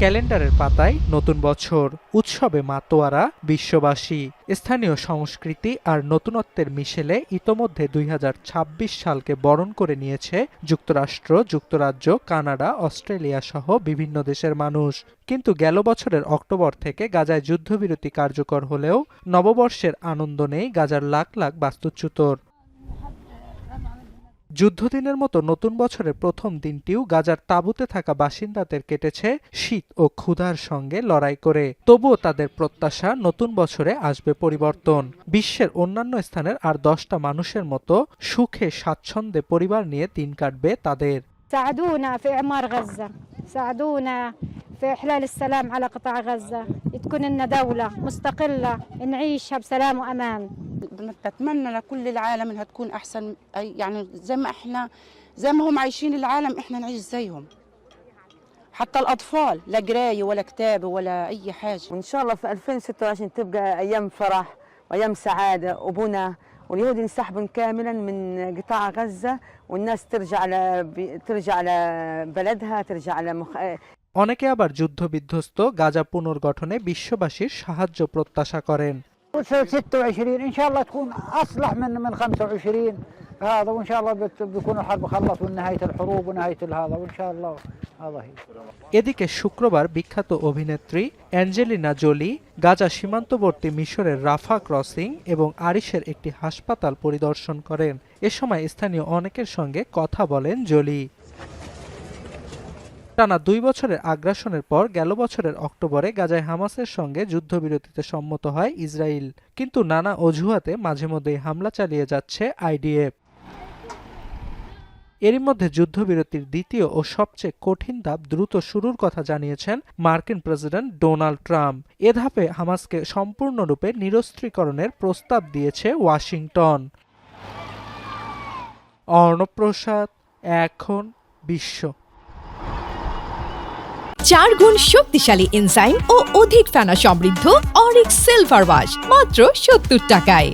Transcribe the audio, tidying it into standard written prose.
ক্যালেন্ডারের পাতায় নতুন বছর, উৎসবে মাতোয়ারা বিশ্ববাসী। স্থানীয় সংস্কৃতি আর নতুনত্বের মিশেলে ইতোমধ্যে ২০২৬ সালকে বরণ করে নিয়েছে যুক্তরাষ্ট্র, যুক্তরাজ্য, কানাডা, অস্ট্রেলিয়া সহ বিভিন্ন দেশের মানুষ। কিন্তু গেল বছরের অক্টোবর থেকে গাজায় যুদ্ধবিরতি কার্যকর হলেও নববর্ষের আনন্দ নেই গাজার লাখ লাখ বাস্তুচ্যুতর। যুদ্ধদিনের মতো নতুন বছরের প্রথম দিনটিও গাজার তাঁবুতে থাকা বাসিন্দাদের কেটেছে শীত ও ক্ষুধার সঙ্গে লড়াই করে। তবুও তাদের প্রত্যাশা নতুন বছরে আসবে পরিবর্তন। বিশ্বের অন্যান্য স্থানের আর ১০টা মানুষের মতো সুখে স্বাচ্ছন্দ্যে পরিবার নিয়ে দিন কাটবে তাদের। ساعدونا في إعمار غزة، ساعدونا في إحلال السلام على قطاع غزة، تكون لنا دولة مستقلة نعيشها بسلام وأمان. بتمنى لكل العالم انها تكون احسن، يعني زي ما هم عايشين العالم احنا نعيش زيهم، حتى الاطفال لا قرايه ولا كتاب ولا اي حاجه. وان شاء الله في 2026 تبقى ايام فرح وايام سعاده وبنى، واليهود ينسحبون كاملا من قطاع غزه، والناس ترجع على بلدها، ترجع على অনেকে আবার যুদ্ধবিধ্বস্ত গাজা পুনর্গঠনে বিশ্ববাসীর সাহায্য প্রত্যাশা করেন। 26 ان شاء الله تكون اصلح من 25 هذا، وان شاء الله بيكون الحرب خلص ونهايه الحروب ونهايه هذا، وان شاء الله هذا هي। এদিকে শুক্রবার বিখ্যাত অভিনেত্রী অ্যাঞ্জেলিনা জোলি গাজা সীমান্তবর্তী মিশরের রাফা ক্রসিং এবং আরিশের একটি হাসপাতাল পরিদর্শন করেন। এ সময় স্থানীয় অনেকের সঙ্গে কথা বলেন জোলি। টানা ২ বছরের আগ্রাসনের পর গেল বছরের অক্টোবরে গাজায় হামাসের সঙ্গে যুদ্ধবিরতিতে সম্মত হয় ইসরায়েল। কিন্তু নানা অজুহাতে মাঝে মধ্যেই হামলা চালিয়ে যাচ্ছে আইডিএফ। এরই মধ্যে যুদ্ধবিরতির দ্বিতীয় ও সবচেয়ে কঠিন ধাপ দ্রুত শুরুর কথা জানিয়েছেন মার্কিন প্রেসিডেন্ট ডোনাল্ড ট্রাম্প। এ ধাপে হামাসকে সম্পূর্ণরূপে নিরস্ত্রীকরণের প্রস্তাব দিয়েছে ওয়াশিংটন। অর্ণব প্রসাদ, এখন বিশ্ব। ৪ গুণ শক্তিশালী এনজাইম ও অধিক ফেনা সমৃদ্ধ অরিক সিলভার ওয়াশ মাত্র ৭০ টাকায়।